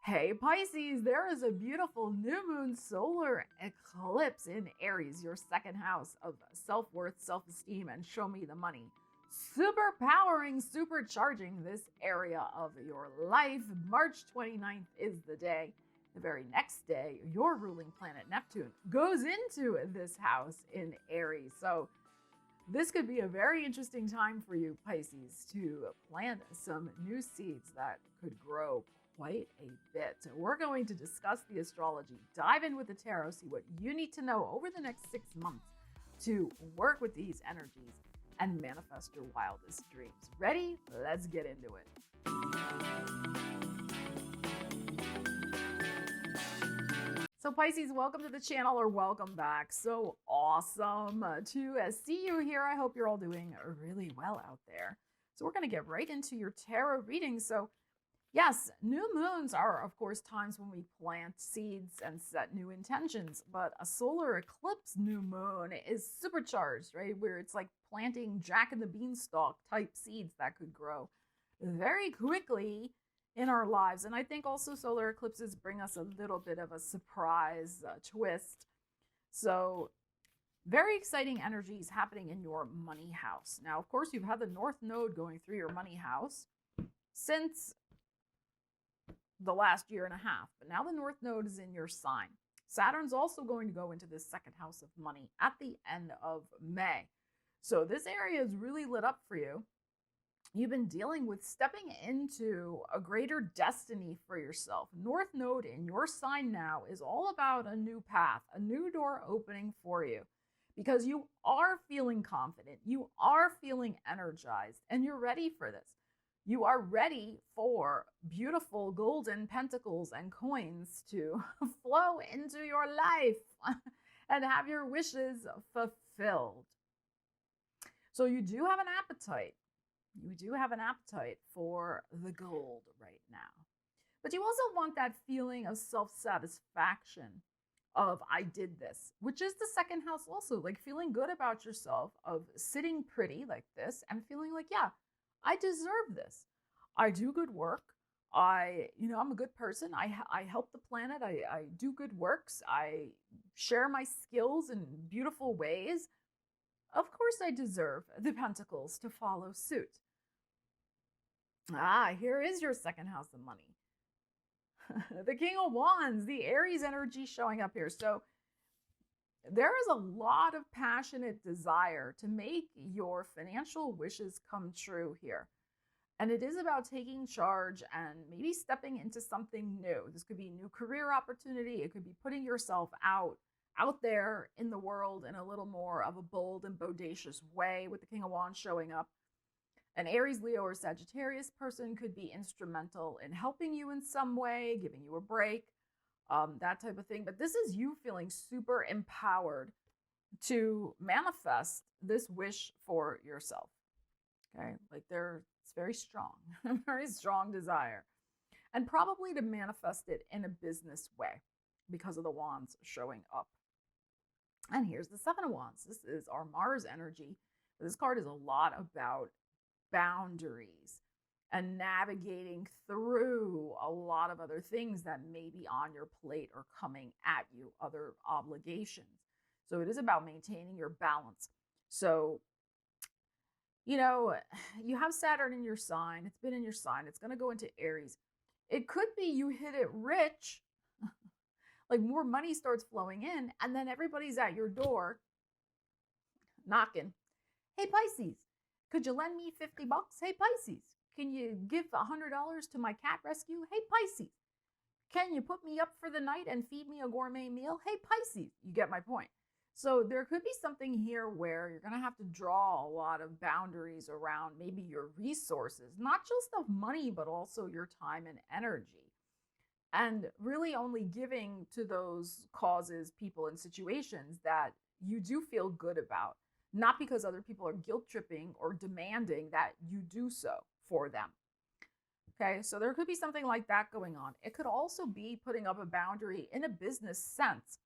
Hey Pisces, there is a beautiful new moon solar eclipse in Aries, your second house of self-worth, self-esteem, and show me the money. Superpowering, supercharging this area of your life. March 29th is the day. The very next day, your ruling planet Neptune goes into this house in Aries. So this could be a very interesting time for you, Pisces, to plant some new seeds that could grow quite a bit. We're going to discuss the astrology, dive in with the tarot, see what you need to know over the next 6 months to work with these energies and manifest your wildest dreams. Ready? Let's get into it. So Pisces, welcome to the channel, or welcome back. So awesome to see you here. I hope you're all doing really well out there. So we're going to get right into your tarot reading. So yes, new moons are, of course, times when we plant seeds and set new intentions, but a solar eclipse new moon is supercharged, right? Where it's like planting Jack and the Beanstalk type seeds that could grow very quickly in our lives. And I think also solar eclipses bring us a little bit of a surprise twist. So very exciting energies happening in your money house. Now, of course, you've had the North Node going through your money house since the last year and a half, but now the North Node is in your sign. Saturn's also going to go into this second house of money at the end of May. So this area is really lit up for you. You've been dealing with stepping into a greater destiny for yourself. North Node in your sign now is all about a new path, a new door opening for you, because you are feeling confident, you are feeling energized, and you're ready for this. You are ready for beautiful golden pentacles and coins to flow into your life and have your wishes fulfilled. So you do have an appetite. You do have an appetite for the gold right now. But you also want that feeling of self-satisfaction of I did this, which is the second house also, like feeling good about yourself, of sitting pretty like this and feeling like, yeah, I deserve this. I do good work. I'm a good person. I help the planet. I do good works. I share my skills in beautiful ways. Of course, I deserve the pentacles to follow suit. Here is your second house of money. The King of Wands, the Aries energy showing up here. So there is a lot of passionate desire to make your financial wishes come true here. And it is about taking charge and maybe stepping into something new. This could be a new career opportunity. It could be putting yourself out there in the world in a little more of a bold and bodacious way with the King of Wands showing up. An Aries, Leo, or Sagittarius person could be instrumental in helping you in some way, giving you a break, that type of thing. But this is you feeling super empowered to manifest this wish for yourself. Okay, like it's very strong, very strong desire, and probably to manifest it in a business way because of the wands showing up. And here's the Seven of Wands. This is our Mars energy. This card is a lot about boundaries and navigating through a lot of other things that may be on your plate or coming at you, other obligations. So it is about maintaining your balance. So you have Saturn in your sign. It's been in your sign. It's going to go into Aries. It could be you hit it rich, like more money starts flowing in, and then everybody's at your door knocking. Hey, Pisces, could you lend me $50? Hey, Pisces, can you give $100 to my cat rescue? Hey, Pisces, can you put me up for the night and feed me a gourmet meal? Hey, Pisces, you get my point. So there could be something here where you're going to have to draw a lot of boundaries around maybe your resources, not just of money, but also your time and energy. And really only giving to those causes, people, and situations that you do feel good about, not because other people are guilt tripping or demanding that you do so for them. Okay, so there could be something like that going on. It could also be putting up a boundary in a business sense.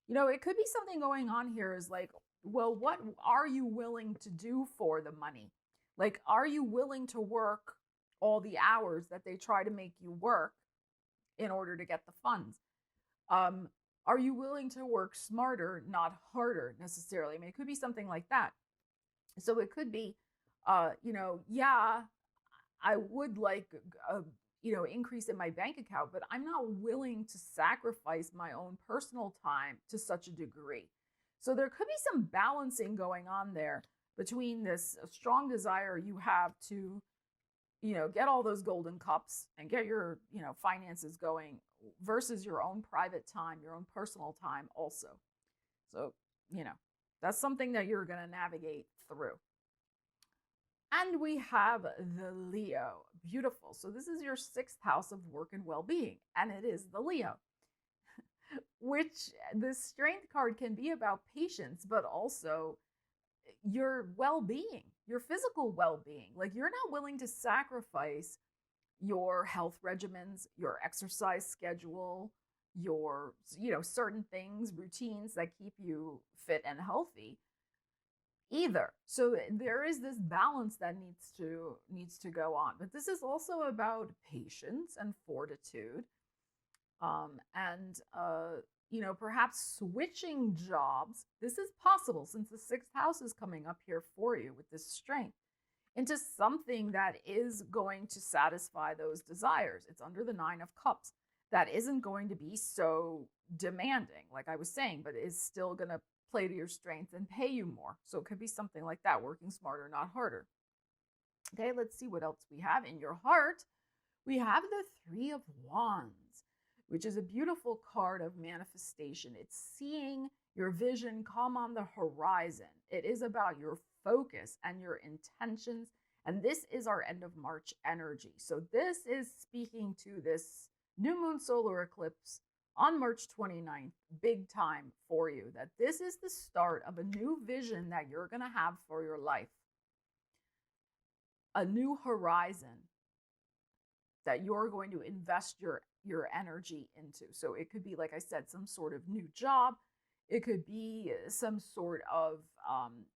It could be something going on here is like, well, what are you willing to do for the money? Like, are you willing to work all the hours that they try to make you work in order to get the funds? Are you willing to work smarter, not harder necessarily? I mean, it could be something like that. So it could be, yeah, I would like a, increase in my bank account, but I'm not willing to sacrifice my own personal time to such a degree. So there could be some balancing going on there between this strong desire you have to, get all those golden cups and get your, finances going versus your own private time, your own personal time also. So, that's something that you're going to navigate through. And we have the Leo. Beautiful. So this is your 6th house of work and well-being, and it is the Leo, which the strength card can be about patience, but also your well-being, your physical well-being. Like, you're not willing to sacrifice your health regimens, your exercise schedule, your, certain things, routines that keep you fit and healthy either. So there is this balance that needs to go on. But this is also about patience and fortitude. Perhaps switching jobs. This is possible since the 6th house is coming up here for you with this strength into something that is going to satisfy those desires. It's under the 9 of Cups. That isn't going to be so demanding, like I was saying, but is still going to play to your strengths and pay you more. So it could be something like that, working smarter, not harder. Okay, let's see what else we have in your heart. We have the 3 of Wands, which is a beautiful card of manifestation. It's seeing your vision come on the horizon. It is about your focus and your intentions. And this is our end of March energy. So this is speaking to this new moon solar eclipse on March 29th, big time for you, that this is the start of a new vision that you're going to have for your life. A new horizon that you're going to invest your energy into. So it could be, like I said, some sort of new job. It could be some sort of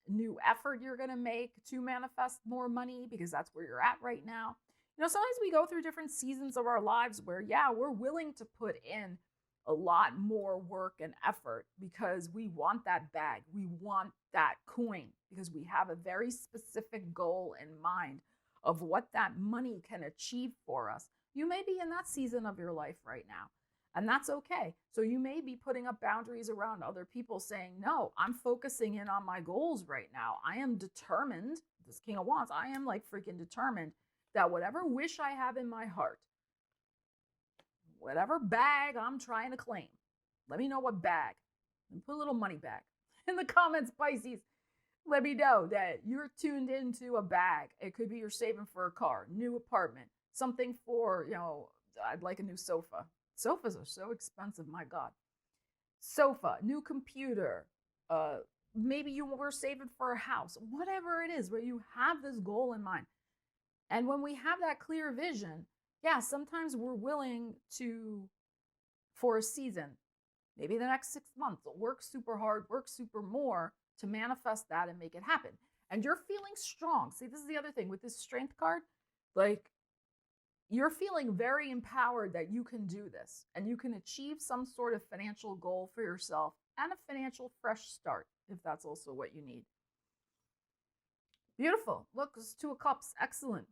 new effort you're going to make to manifest more money, because that's where you're at right now. Sometimes we go through different seasons of our lives where, we're willing to put in a lot more work and effort because we want that bag. We want that coin because we have a very specific goal in mind of what that money can achieve for us. You may be in that season of your life right now, and that's okay. So you may be putting up boundaries around other people saying, no, I'm focusing in on my goals right now. I am determined, this King of Wands, I am like freaking determined that whatever wish I have in my heart, whatever bag I'm trying to claim, let me know what bag. And put a little money bag in the comments, Pisces. Let me know that you're tuned into a bag. It could be you're saving for a car, new apartment, something for, I'd like a new sofa. Sofas are so expensive, my God. Sofa, new computer, maybe you were saving for a house, whatever it is, where you have this goal in mind. And when we have that clear vision, sometimes we're willing to, for a season, maybe the next 6 months, work super hard, work super more to manifest that and make it happen. And you're feeling strong. See, this is the other thing with this strength card. Like, you're feeling very empowered that you can do this and you can achieve some sort of financial goal for yourself and a financial fresh start, if that's also what you need. Beautiful. Look, it's 2 of Cups. Excellent.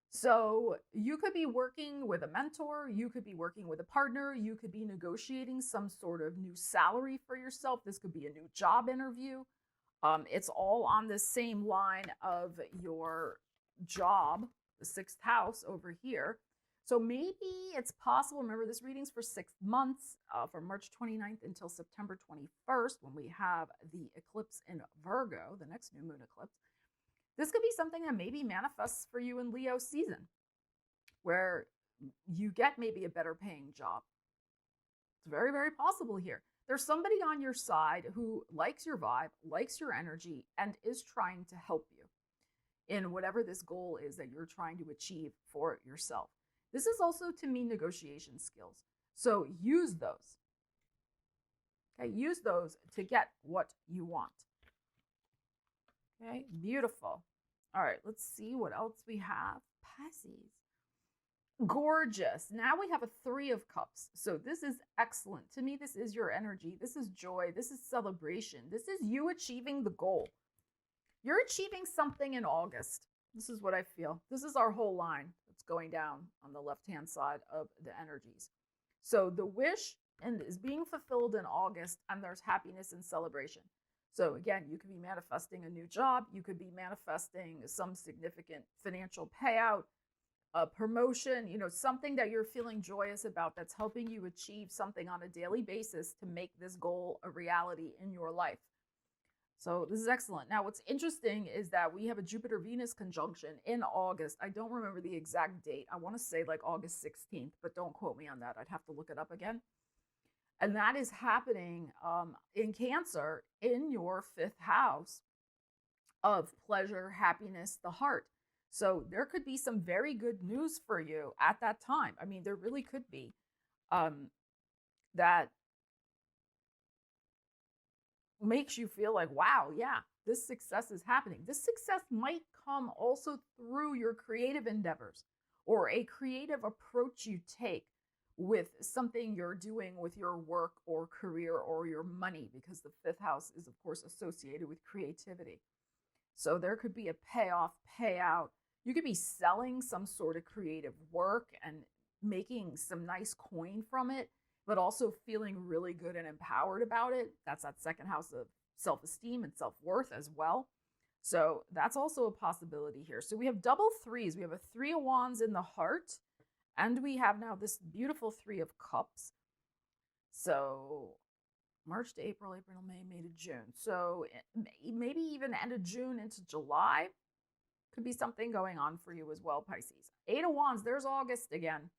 So you could be working with a mentor, you could be working with a partner, you could be negotiating some sort of new salary for yourself. This could be a new job interview. It's all on the same line of your job, the 6th house over here. So maybe it's possible, remember this reading's for 6 months, from March 29th until September 21st, when we have the eclipse in Virgo, the next new moon eclipse. This could be something that maybe manifests for you in Leo season, where you get maybe a better paying job. It's very, very possible here. There's somebody on your side who likes your vibe, likes your energy, and is trying to help you in whatever this goal is that you're trying to achieve for yourself. This is also to me negotiation skills. So use those. Okay, use those to get what you want. Okay, beautiful. All right, let's see what else we have. Pisces. Gorgeous. Now we have a 3 of Cups. So this is excellent. To me, this is your energy. This is joy. This is celebration. This is you achieving the goal. You're achieving something in August. This is what I feel. This is our whole line that's going down on the left-hand side of the energies. So the wish is being fulfilled in August, and there's happiness and celebration. So again, you could be manifesting a new job. You could be manifesting some significant financial payout, a promotion, something that you're feeling joyous about that's helping you achieve something on a daily basis to make this goal a reality in your life. So this is excellent. Now, what's interesting is that we have a Jupiter-Venus conjunction in August. I don't remember the exact date. I want to say like August 16th, but don't quote me on that. I'd have to look it up again. And that is happening in Cancer in your 5th house of pleasure, happiness, the heart. So there could be some very good news for you at that time. I mean, there really could be that makes you feel like, wow, yeah, this success is happening. This success might come also through your creative endeavors or a creative approach you take with something you're doing with your work or career or your money, because the 5th house is, of course, associated with creativity. So there could be a payoff, payout. You could be selling some sort of creative work and making some nice coin from it, but also feeling really good and empowered about it. That's that 2nd house of self-esteem and self-worth as well. So that's also a possibility here. So we have double 3s. We have a 3 of Wands in the heart, and we have now this beautiful 3 of Cups. So March to April, April to May, May to June. So maybe even end of June into July could be something going on for you as well, Pisces. 8 of Wands, there's August again.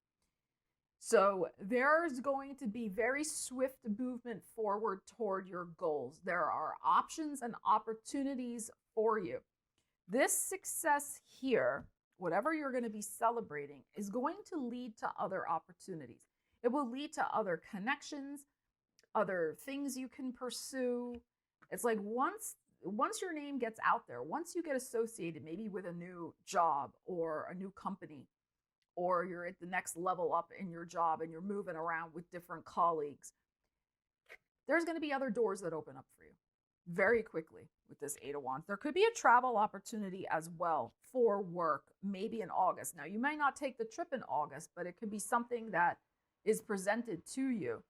So there's going to be very swift movement forward toward your goals. There are options and opportunities for you. This success here, whatever you're going to be celebrating, is going to lead to other opportunities. It will lead to other connections, other things you can pursue. It's like once your name gets out there, once you get associated maybe with a new job or a new company, or you're at the next level up in your job and you're moving around with different colleagues, there's going to be other doors that open up for you very quickly with this 8 of Wands. There could be a travel opportunity as well for work, maybe in August. Now, you might not take the trip in August, but it could be something that is presented to you.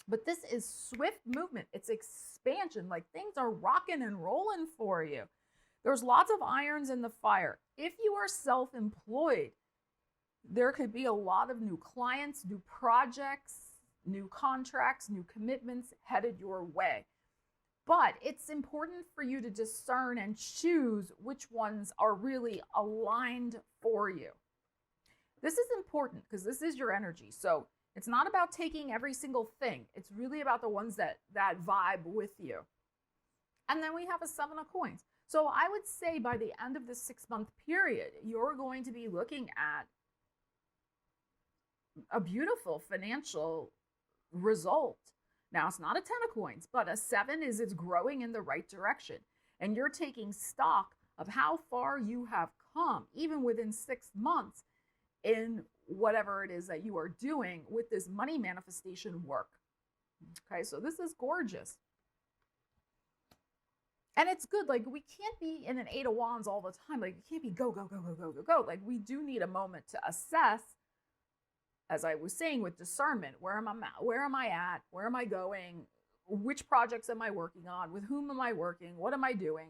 But this is swift movement. It's expansion. Like, things are rocking and rolling for you. There's lots of irons in the fire. If you are self-employed, there could be a lot of new clients, new projects, new contracts, new commitments headed your way. But it's important for you to discern and choose which ones are really aligned for you. This is important because this is your energy. So it's not about taking every single thing. It's really about the ones that vibe with you. And then we have a 7 of Coins. So I would say by the end of the 6-month period, you're going to be looking at a beautiful financial result. Now, it's not a 10 of Coins, but a 7 is it's growing in the right direction. And you're taking stock of how far you have come, even within 6 months, in whatever it is that you are doing with this money manifestation work. Okay, so this is gorgeous. And it's good. Like, we can't be in an 8 of Wands all the time. Like, you can't be go, go, go, go, go, go, go. Like, we do need a moment to assess, as I was saying, with discernment. Where am I at? Where am I going? Which projects am I working on? With whom am I working? What am I doing?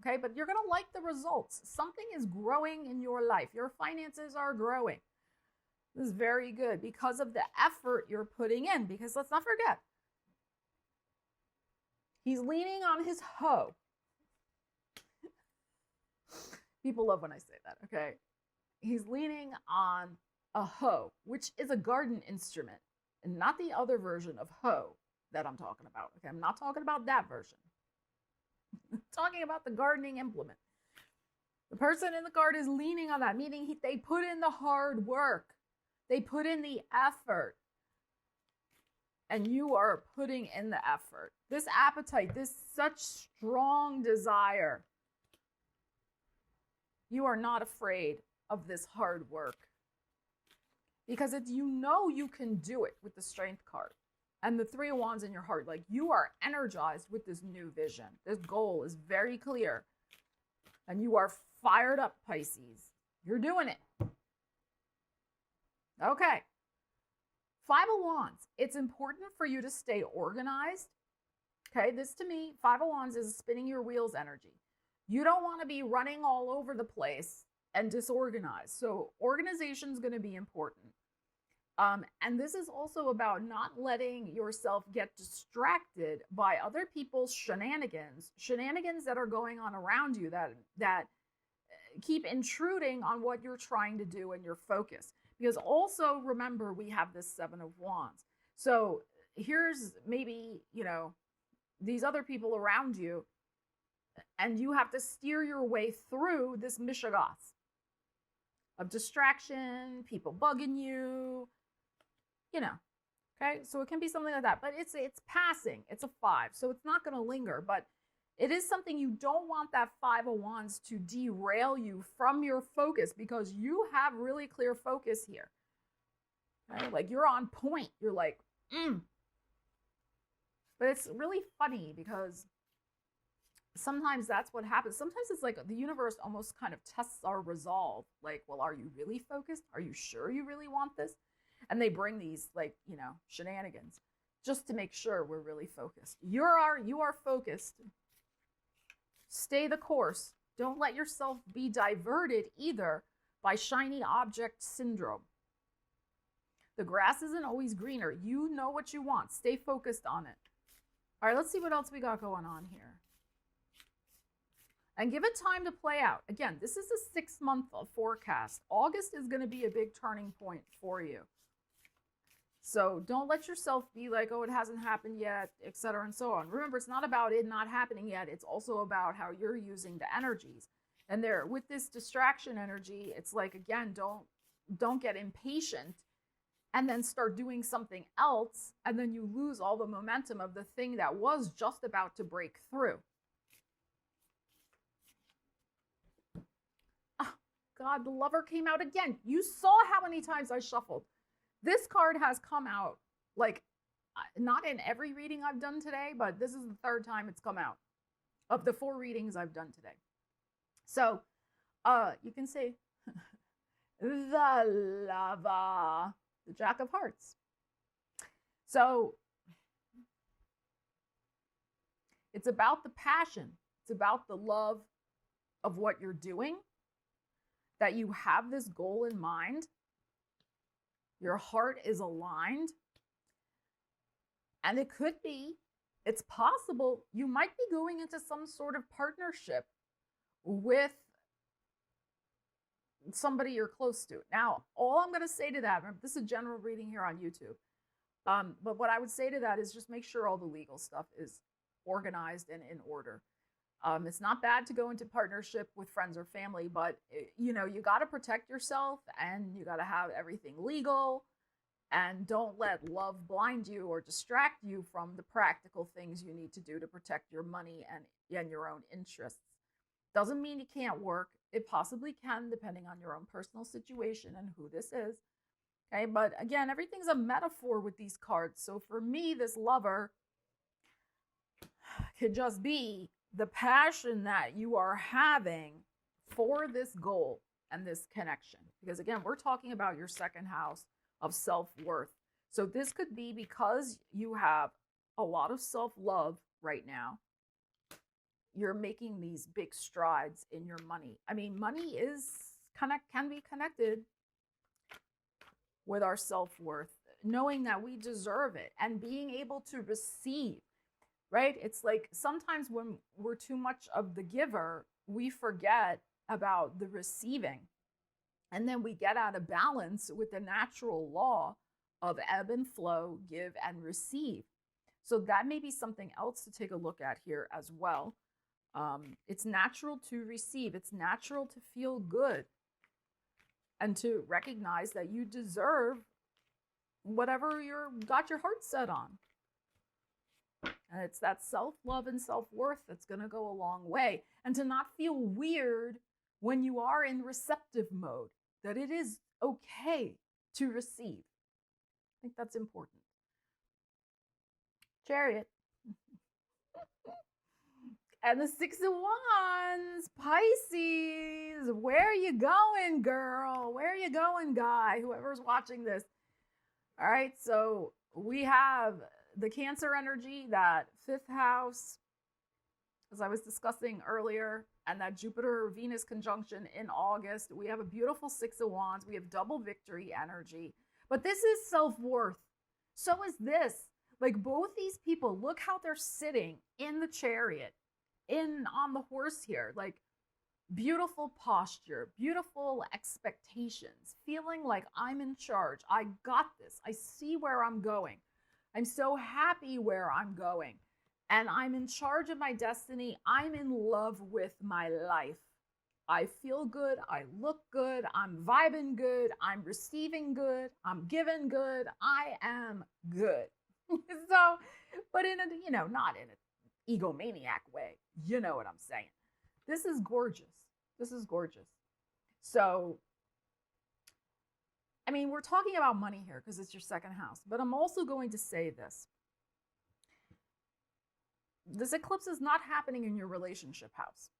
Okay, but you're going to like the results. Something is growing in your life. Your finances are growing. This is very good because of the effort you're putting in. Because let's not forget, he's leaning on his hoe. People love when I say that, okay? He's leaning on a hoe, which is a garden instrument, and not the other version of hoe that I'm talking about. Okay, I'm not talking about that version. I'm talking about the gardening implement. The person in the garden is leaning on that, meaning they put in the hard work. They put in the effort. And you are putting in the effort. This appetite, this such strong desire. You are not afraid of this hard work. because it's, you know, you can do it with the Strength card and the Three of Wands in your heart. Like, you are energized with this new vision. This goal is very clear and you are fired up, Pisces. You're doing it. Okay. Five of Wands. It's important for you to stay organized. Okay, this to me, Five of Wands is spinning your wheels energy. You don't want to be running all over the place and disorganized. So organization is going to be important. And this is also about not letting yourself get distracted by other people's shenanigans that are going on around you that keep intruding on what you're trying to do and your focus. Because also remember, we have this Seven of Wands. So here's maybe, you know, these other people around you, and you have to steer your way through this mishigas of distraction, people bugging you, you know. Okay, so it can be something like that, but it's passing. It's a 5, so it's not going to linger, but it is something you don't want that Five of Wands to derail you from your focus, because you have really clear focus here. Right? Like, you're on point. You're like, But it's really funny because sometimes that's what happens. Sometimes it's like the universe almost kind of tests our resolve. Like, well, are you really focused? Are you sure you really want this? And they bring these, like, you know, shenanigans just to make sure we're really focused. You are focused. Stay the course. Don't let yourself be diverted either by shiny object syndrome. The grass isn't always greener. You know what you want. Stay focused on it. All right, let's see what else we got going on here. And give it time to play out. Again, this is a 6-month forecast. August is going to be a big turning point for you. So don't let yourself be like, oh, it hasn't happened yet, etc. and so on. Remember, it's not about it not happening yet. It's also about how you're using the energies. And there, with this distraction energy, it's like, again, don't get impatient and then start doing something else, and then you lose all the momentum of the thing that was just about to break through. Oh, God, the Lover came out again. You saw how many times I shuffled. This card has come out, like, not in every reading I've done today, but this is the 3rd time it's come out of the 4 readings I've done today. So, you can say, the Lover, the Jack of Hearts. So, it's about the passion. It's about the love of what you're doing, that you have this goal in mind. Your heart is aligned. And it could be, it's possible, you might be going into some sort of partnership with somebody you're close to. Now, all I'm going to say to that, remember, this is a general reading here on YouTube. But what I would say to that is just make sure all the legal stuff is organized and in order. It's not bad to go into partnership with friends or family, but you know, you got to protect yourself and you got to have everything legal, and don't let love blind you or distract you from the practical things you need to do to protect your money and your own interests. Doesn't mean it can't work. It possibly can, depending on your own personal situation and who this is. Okay, but again, everything's a metaphor with these cards. So for me, this Lover could just be the passion that you are having for this goal and this connection. Because again, we're talking about your 2nd house of self-worth. So this could be because you have a lot of self-love right now. You're making these big strides in your money. I mean, money can be connected with our self-worth, knowing that we deserve it and being able to receive, right? It's like sometimes when we're too much of the giver, we forget about the receiving. And then we get out of balance with the natural law of ebb and flow, give and receive. So that may be something else to take a look at here as well. It's natural to receive. It's natural to feel good and to recognize that you deserve whatever got your heart set on. And it's that self-love and self-worth that's going to go a long way. And to not feel weird when you are in receptive mode, that it is okay to receive. I think that's important. Chariot. And the Six of Wands, Pisces. Where are you going, girl? Where are you going, guy? Whoever's watching this. All right, so we have the Cancer energy, that 5th house, as I was discussing earlier, and that Jupiter-Venus conjunction in August. We have a beautiful 6 of Wands. We have double victory energy. But this is self-worth. So is this. Like, both these people, look how they're sitting in the Chariot, on the horse here. Like, beautiful posture, beautiful expectations, feeling like I'm in charge. I got this. I see where I'm going. I'm so happy where I'm going. And I'm in charge of my destiny. I'm in love with my life. I feel good. I look good. I'm vibing good. I'm receiving good. I'm giving good. I am good. So, but in a, not in an egomaniac way. You know what I'm saying. This is gorgeous. This is gorgeous. So, I mean, we're talking about money here because it's your 2nd house, but I'm also going to say this. This eclipse is not happening in your relationship house.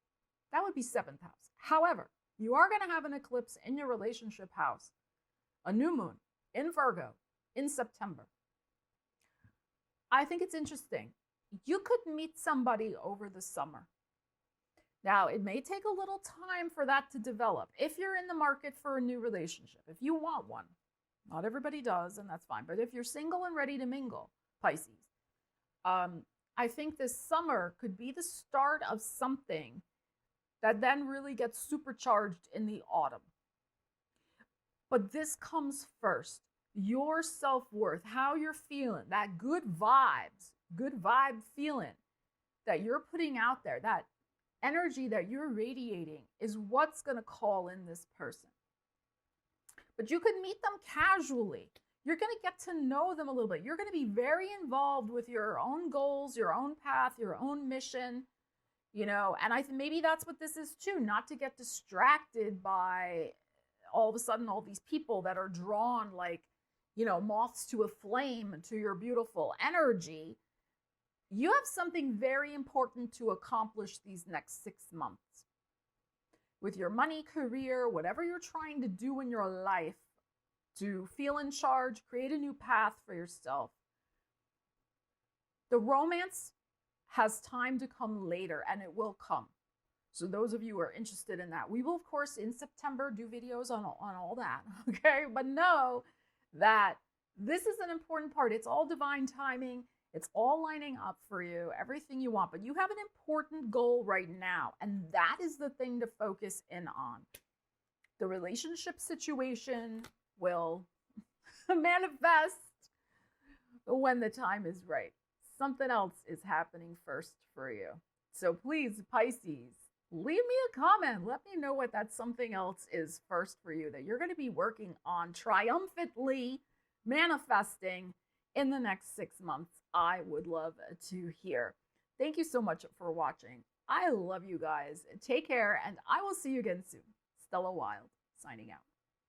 That would be 7th house. However, you are going to have an eclipse in your relationship house, a new moon in Virgo in September. I think it's interesting. You could meet somebody over the summer. Now, it may take a little time for that to develop. If you're in the market for a new relationship, if you want one, not everybody does, and that's fine. But if you're single and ready to mingle, Pisces, I think this summer could be the start of something that then really gets supercharged in the autumn. But this comes first. Your self-worth, how you're feeling, that good vibe feeling that you're putting out there, that energy that you're radiating is what's going to call in this person. But you could meet them casually. You're going to get to know them a little bit. You're going to be very involved with your own goals, your own path, your own mission, and I think maybe that's what this is too, not to get distracted by all of a sudden all these people that are drawn like, moths to a flame to your beautiful energy. You have something very important to accomplish these next 6 months. With your money, career, whatever you're trying to do in your life to feel in charge, create a new path for yourself. The romance has time to come later, and it will come. So those of you who are interested in that, we will, of course, in September do videos on all that, okay? But know that this is an important part. It's all divine timing. It's all lining up for you, everything you want. But you have an important goal right now, and that is the thing to focus in on. The relationship situation will manifest when the time is right. Something else is happening first for you. So please, Pisces, leave me a comment. Let me know what that something else is first for you that you're going to be working on triumphantly manifesting in the next 6 months. I would love to hear. Thank you so much for watching. I love you guys. Take care, and I will see you again soon. Stella Wilde, signing out.